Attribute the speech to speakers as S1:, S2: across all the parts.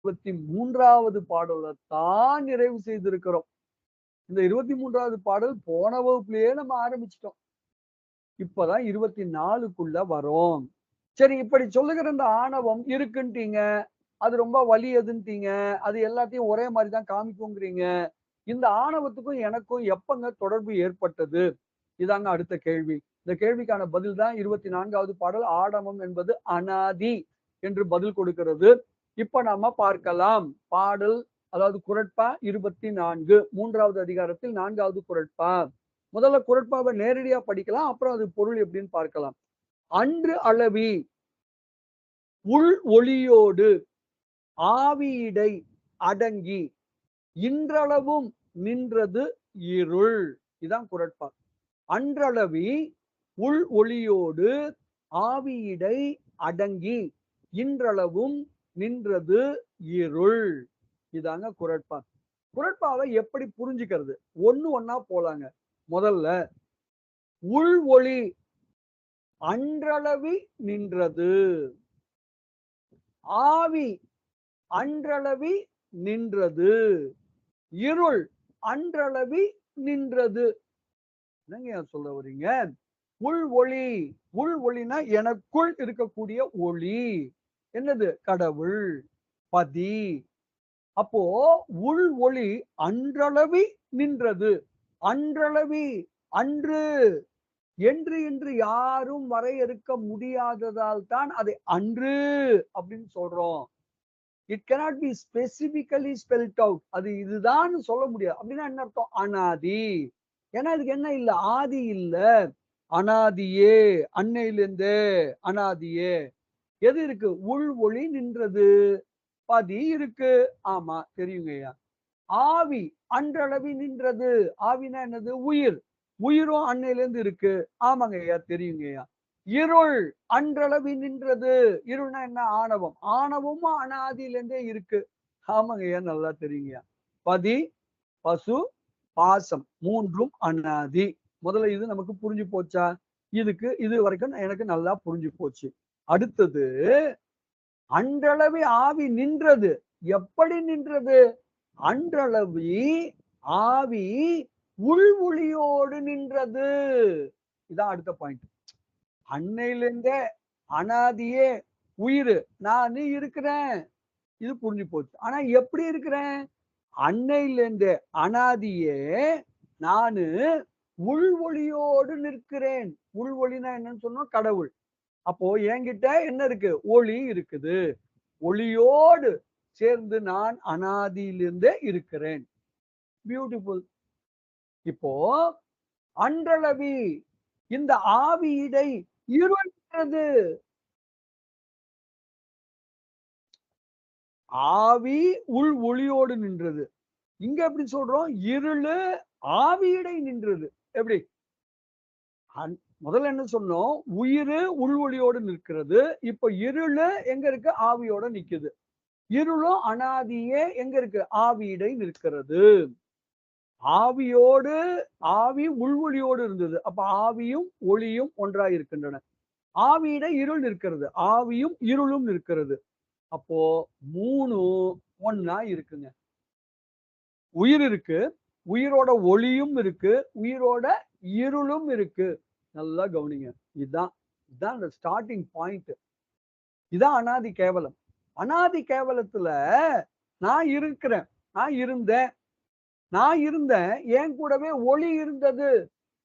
S1: 23வது பாடலை தான் நிறைவு செய்திருக்கிறோம். இந்த 23வது பாடல் போன வகுப்புலயே நம்ம ஆரம்பிச்சிட்டோம். இப்பதான் 24க்குள்ள வரோம். சரி, இப்படி சொல்லுகிற இந்த ஆணவம் இருக்குன்ட்டீங்க. அது ரொம்ப வலியதுன்ட்டீங்க. அது எல்லாத்தையும் ஒரே மாரி தான் காமிக்குங்கிறீங்க. இந்த ஆணவத்துக்கும் எனக்கும் எப்பங்க தொடர்பு ஏற்பட்டது? இதாங்க அடுத்த கேள்வி. இந்த கேள்விக்கான பதில் தான் 24வது பாடல். ஆணவம் என்பது அனாதி என்று பதில் கொடுக்கிறது. இப்ப நாம பார்க்கலாம். பாடல், அதாவது குறட்பா 24, 3வது அதிகாரத்தில் 4வது குறட்பா. முதல்ல குறட்பாவை நேரடியா படிக்கலாம். அப்புறம் அது பொருள் எப்படின்னு பார்க்கலாம். அன்று அளவி உள் ஒளியோடு ஆவியிடை அடங்கி இன்றளவும் நின்றது இருள். இதான் குறட்பா. அன்றளவி உள் ஒளியோடு ஆவியிடை அடங்கி இன்றளவும் நின்றது இருள். இதாங்க குறட்பா. குறட்பாவை எப்படி புரிஞ்சுக்கிறது? ஒண்ணா போலாங்க. முதல்ல உள் ஒளி அன்றளவி நின்றது, ஆவி அன்றளவி நின்றது, இருள் அன்றளவி நின்றது. என்னங்க சொல்ல வரீங்க? உள் ஒளி, உள் ஒளினா எனக்குள் இருக்கக்கூடிய ஒளி. என்னது? கடவுள், பதி. அப்போ உள் ஒளி அன்றளவி நின்றது. அன்றளவி, அன்று, என்று யாரும் வரையறுக்க முடியாததால் தான் அதை அன்று அப்படின்னு சொல்றோம். It cannot be specifically spelled out. அது இதுதான் சொல்ல முடியாது. அப்படின்னா என்ன அர்த்தம்? அனாதி. ஏன்னா இதுக்கு என்ன இல்ல? ஆதி இல்ல. அனாதியே, அன்னையிலிருந்தே அனாதியே. எது இருக்கு? உள் ஒளி நின்றது, பதி இருக்கு. ஆமா, தெரியுங்கய்யா. ஆவி அன்றளவி நின்றது. ஆவினா என்னது? உயிர். உயிரும் அன்னையிலிருந்து இருக்கு. ஆமாங்க ஐயா, தெரியுங்கய்யா. இருள் அன்றளவி நின்றது. இருள்னா என்ன? ஆணவம். ஆணவமும் அனாதியிலிருந்தே இருக்கு. ஆமாங்க ஐயா, நல்லா தெரியுங்கய்யா. பதி, பசு, பாசம் மூன்றும் அனாதி. முதல்ல இது நமக்கு புரிஞ்சு போச்சா? இது வரைக்கும் எனக்கு நல்லா புரிஞ்சு போச்சு. அடுத்தது, அன்றளவி ஆவி நின்றது. எப்படி நின்றது? அன்றளவி ஆவி உள் ஒளியோடு நின்றது. இதான் அடுத்த பாயிண்ட். அன்னையிலிருந்தே அனாதியே உயிர் நானு இருக்கிறேன். இது புரிஞ்சு போச்சு. ஆனா எப்படி இருக்கிறேன்? அன்னையிலிருந்தே அனாதியே நானு உள் ஒளியோடு நிற்கிறேன். உள் ஒளினா என்னன்னு சொன்னோம்? கடவுள். அப்போ என்கிட்ட என்ன இருக்கு? ஒளி இருக்குது. ஒளியோடு சேர்ந்து நான் அனாதியிலிருந்தே இருக்கிறேன். பியூட்டிஃபுல். இப்போ அன்றளவி இந்த ஆவியிடை இருள்கிறது. ஆவி உள் ஒளியோடு நின்றது. இங்க எப்படி சொல்றோம்? இருளு ஆவியிடை நின்றது. எப்படி? முதல்ல என்ன சொன்னோம்? உயிரு உள் ஒளியோடு நிற்கிறது. இப்ப இருளு எங்க இருக்கு? ஆவியோட நிக்குது. இருளும் அனாதியே எங்க இருக்கு? ஆவியிடை நிற்கிறது. ஆவியோடு, ஆவி உள்வொளியோடு இருந்தது. அப்ப ஆவியும் ஒளியும் ஒன்றாய் இருக்கின்றன. ஆவியிட இருள் நிற்கிறது. ஆவியும் இருளும் நிற்கிறது. அப்போ 3ம் ஒண்ணா இருக்குங்க. உயிர் இருக்கு, உயிரோட ஒளியும் இருக்கு, உயிரோட இருளும் இருக்கு. நல்லா கவனிங்க. இதுதான் இதுதான் அந்த ஸ்டார்டிங் பாயிண்ட். இதான் அனாதி கேவலம். அனாதி கேவலத்துல நான் இருக்கிறேன், நான் இருந்தேன், நான் இருந்தேன், என் கூடவே ஒளி இருந்தது.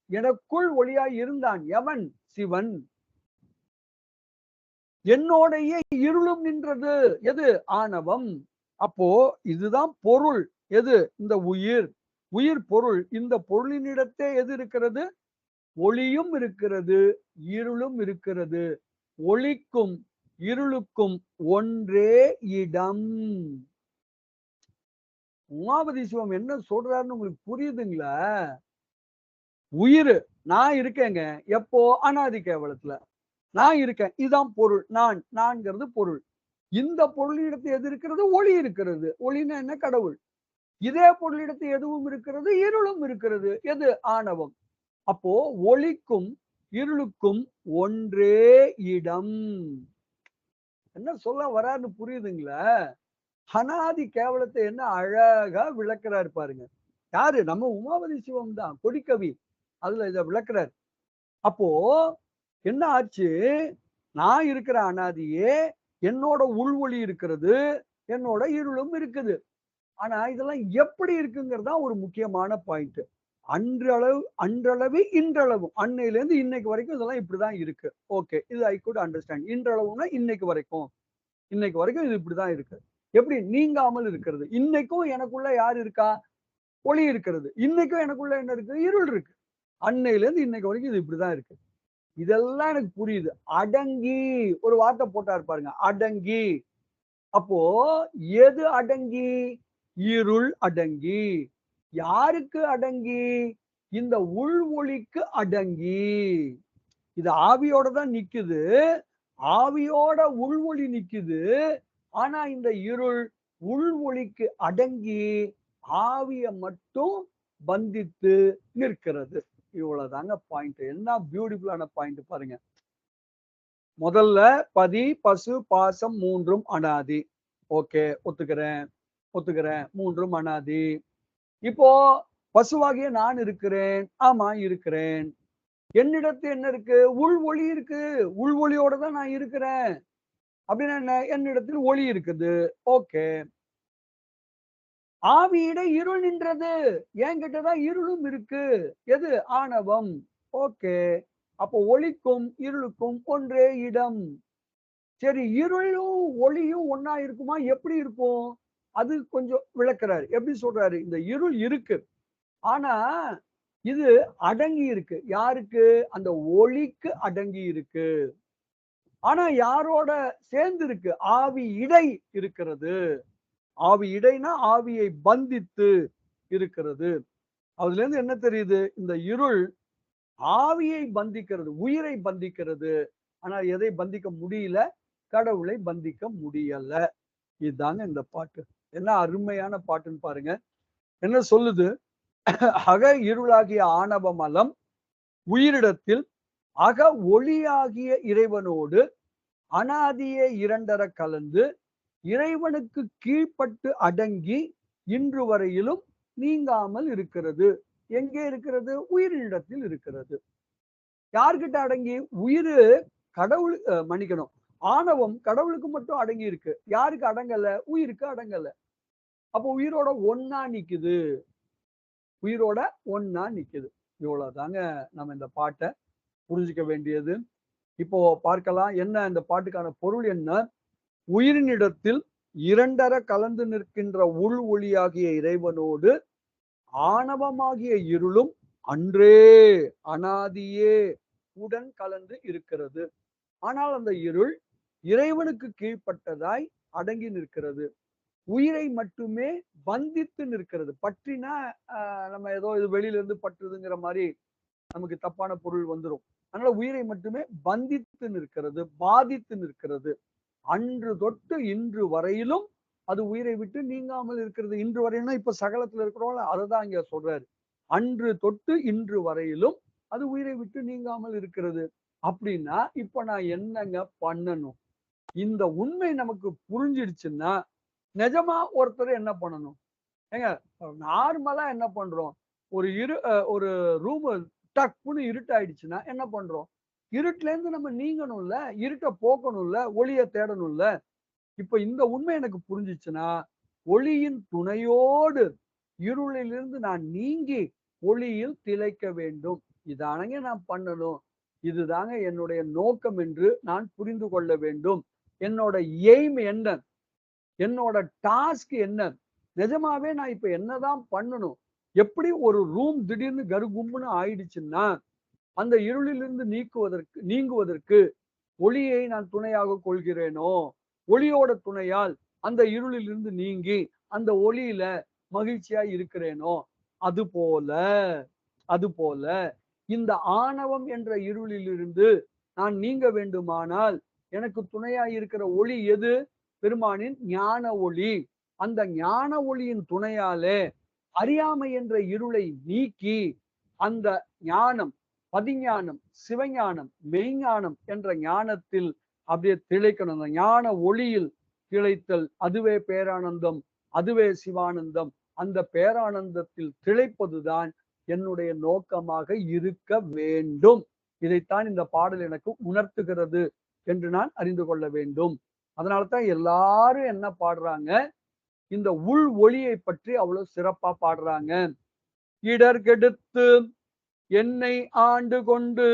S1: எனக்குள் ஒளியாய் இருந்தான். எவன்? சிவன். என்னோடைய இருளும் நின்றது. எது? ஆணவம். அப்போ இதுதான் பொருள். எது? இந்த உயிர். உயிர் பொருள். இந்த பொருளினிடத்தே எது இருக்கிறது? ஒளியும் இருக்கிறது, இருளும் இருக்கிறது. ஒளிக்கும் இருளுக்கும் ஒன்றே இடம். உமாபதி சிவம் என்ன சொல்றாருன்னு உங்களுக்கு புரியுதுங்களா? உயிர் நான் இருக்கேங்க. எப்போ? அனாதி கேவலத்துல நான் இருக்கேன். இதுதான் பொருள். நான்ங்கிறது பொருள். இந்த பொருளிடத்து எது இருக்கிறது? ஒளி இருக்கிறது. ஒளின்னா என்ன? கடவுள். இதே பொருளிடத்து எதுவும் இருக்கிறது? இருளும் இருக்கிறது. எது? ஆணவம். அப்போ ஒளிக்கும் இருளுக்கும் ஒன்றே இடம். என்ன சொல்ல வரான்னு புரியுதுங்களா? அனாதி கேவலத்தை என்ன அழகா விளக்குறாரு பாருங்க. யாரு? நம்ம உமாபதி சிவம் தான், கொடிக்கவி. அதுல இத விளக்குறாரு. அப்போ என்ன ஆச்சு? நான் இருக்கிற அனாதியே, என்னோட உள்வொளி இருக்கிறது, என்னோட இருளும் இருக்குது. ஆனா இதெல்லாம் எப்படி இருக்குங்கிறது தான் ஒரு முக்கியமான பாயிண்ட். அன்றளவு இன்றளவும். அன்னையிலேருந்து இன்னைக்கு வரைக்கும் இதெல்லாம் இப்படிதான் இருக்கு. ஓகே. இது ஐ குட் அண்டர்ஸ்டாண்ட். இன்றளவும்னா இன்னைக்கு வரைக்கும். இன்னைக்கு வரைக்கும் இது இப்படிதான் இருக்கு. எப்படி? நீங்காமல் இருக்கிறது. இன்னைக்கும் எனக்குள்ள யார் இருக்கா? ஒளி இருக்கிறது. இன்னைக்கும் எனக்குள்ள என்ன இருக்கு? இருள் இருக்கு. அன்னையிலேருந்து இன்னைக்கு வரைக்கும் இது இப்படிதான் இருக்கு. இதெல்லாம் எனக்கு புரியுது. அடங்கி ஒரு வார்த்தை போட்டாரு பாருங்க. அடங்கி. அப்போ எது அடங்கி? இருள் அடங்கி. யாருக்கு அடங்கி? இந்த உள் ஒளிக்கு அடங்கி. இது ஆவியோட தான் நிக்குது. ஆவியோட உள் ஒளி நிக்குது. ஆனா இந்த இருள் உள் ஒளிக்கு அடங்கி ஆவிய மட்டும் பந்தித்து நிற்கிறது. இவ்வளவுதாங்க பாயிண்ட். என்ன பியூட்டிஃபுல்லான பாயிண்ட் பாருங்க. முதல்ல பதி, பசு, பாசம் மூன்றும் அனாதி. ஓகே, ஒத்துக்கிறேன், ஒத்துக்கிறேன். மூன்றும் அனாதி. இப்போ பசுவாகிய நான் இருக்கிறேன். ஆமா, இருக்கிறேன். என்னிடத்து என்ன இருக்கு? உள் ஒளி இருக்கு. உள் ஒளியோட தான் நான் இருக்கிறேன். அப்படின்னா என்ன? என்னிடத்தில் ஒளி இருக்குது. ஓகே. ஆவியிட இருள் நின்றது. என்கிட்டதான் இருளும் இருக்கு. எது? ஆணவம். ஓகே. அப்போ ஒளிக்கும் இருளுக்கும் ஒன்றே இடம். சரி, இருளும் ஒளியும் ஒண்ணா இருக்குமா? எப்படி இருக்கும்? அது கொஞ்சம் விளக்குறாரு. எப்படி சொல்றாரு? இந்த இருள் இருக்கு. ஆனா இது அடங்கி இருக்கு. யாருக்கு? அந்த ஒளிக்கு அடங்கி இருக்கு. ஆனா யாரோட சேர்ந்து இருக்கு? ஆவி இடை இருக்கிறது. ஆவி இடைனா ஆவியை பந்தித்து இருக்கிறது. அதுல இருந்து என்ன தெரியுது? இந்த இருள் ஆவியை பந்திக்கிறது, உயிரை பந்திக்கிறது. ஆனா எதை பந்திக்க முடியல? கடவுளை பந்திக்க முடியல. இதுதாங்க இந்த பாட்டு. என்ன அருமையான பாட்டுன்னு பாருங்க. என்ன சொல்லுது? அக இருளாகிய ஆணவ மலம் உயிரிடத்தில் அக ஒளியாகிய இறைவனோடு அனாதியே இரண்டர கலந்து இறைவனுக்கு கீழ்ப்பட்டு அடங்கி இன்று வரையிலும் நீங்காமல் இருக்கிறது. எங்கே இருக்கிறது? உயிரினிடத்தில் இருக்கிறது. யார்கிட்ட அடங்கி? உயிரு கடவுள் மன்னிக்கணும். ஆணவம் கடவுளுக்கு மட்டும் அடங்கி இருக்கு. யாருக்கு அடங்கல? உயிருக்கு அடங்கல. அப்போ உயிரோட ஒண்ணா நிக்குது. உயிரோட ஒண்ணா நிக்குது. இவ்வளவுதாங்க நம்ம இந்த பாட்டை புரிஞ்சுக்க வேண்டியது. இப்போ பார்க்கலாம். என்ன இந்த பாட்டுக்கான பொருள் என்ன? உயிரினிடத்தில் இரண்டர கலந்து நிற்கின்ற உள் ஒளியாகிய இறைவனோடு ஆணவமாகிய இருளும் அன்றே அனாதியே உடன் கலந்து இருக்கிறது. ஆனால் அந்த இருள் இறைவனுக்கு கீழ்ப்பட்டதாய் அடங்கி நிற்கிறது. உயிரை மட்டுமே பந்தித்து நிற்கிறது. பற்றினா நம்ம ஏதோ இது வெளியில இருந்து பற்றுதுங்கிற மாதிரி நமக்கு தப்பான பொருள் வந்துரும். அதனால உயிரை மட்டுமே பந்தித்து நிற்கிறது, பாதித்து நிற்கிறது. அன்று தொட்டு இன்று வரையிலும் அது உயிரை விட்டு நீங்காமல் இருக்கிறது. இன்று வரையிலும் இப்ப சகலத்துல இருக்கிறோம், அதுதான் இங்க சொல்றாரு. அன்று தொட்டு இன்று வரையிலும் அது உயிரை விட்டு நீங்காமல் இருக்கிறது. அப்படின்னா இப்ப நான் என்னங்க பண்ணணும்? இந்த உண்மை நமக்கு புரிஞ்சிடுச்சுன்னா நிஜமா ஒருத்தர் என்ன பண்ணணும்? ஏங்க, நார்மலா என்ன பண்றோம்? ஒரு ரூம் டக்குன்னு இருட்டாயிடுச்சுன்னா என்ன பண்றோம்? இருட்டுல இருந்து நம்ம நீங்கணும்ல, இருட்ட போக்கணும்ல, ஒளிய தேடணும்ல. இப்ப இந்த உண்மை எனக்கு புரிஞ்சிச்சுன்னா ஒளியின் துணையோடு இருளிலிருந்து நான் நீங்கி ஒளியில் திளைக்க வேண்டும். இதானங்க நான் பண்ணணும். இதுதாங்க என்னுடைய நோக்கம் என்று நான் புரிந்து கொள்ள வேண்டும். என்னோட எய்ம் என்ன? என்னோட டாஸ்க் என்ன? நிஜமாவே நான் இப்ப என்னதான் பண்ணணும்? எப்படி ஒரு ரூம் திடீர்னு கருகும்னு ஆயிடுச்சுன்னா அந்த இருளிலிருந்து நீங்குவதற்கு ஒளியை நான் துணையாக கொள்கிறேனோ, ஒளியோட துணையால் அந்த இருளிலிருந்து நீங்கி அந்த ஒளியில மகிழ்ச்சியா இருக்கிறேனோ, அதுபோல அதுபோல இந்த ஆணவம் என்ற இருளிலிருந்து நான் நீங்க வேண்டுமானால் எனக்கு துணையா இருக்கிற ஒளி எது? பெருமானின் ஞான ஒளி. அந்த ஞான ஒளியின் துணையாலே அறியாமை என்ற இருளை நீக்கி அந்த ஞானம், பதிஞானம், சிவஞானம், மெய்ஞானம் என்ற ஞானத்தில் அப்படியே திளைக்கணும். அந்த ஞான ஒளியில் திளைத்தல், அதுவே பேரானந்தம், அதுவே சிவானந்தம். அந்த பேரானந்தத்தில் திளைப்பதுதான் என்னுடைய நோக்கமாக இருக்க வேண்டும். இதைத்தான் இந்த பாடல் எனக்கு உணர்த்துகிறது என்று நான் அறிந்து கொள்ள வேண்டும். அதனாலதான் எல்லாரும் என்ன பாடுறாங்க, இந்த உள் ஒளியை பற்றி அவ்வளவு சிறப்பா பாடுறாங்க. இடர் கெடுத்து என்னை ஆண்டு கொண்டு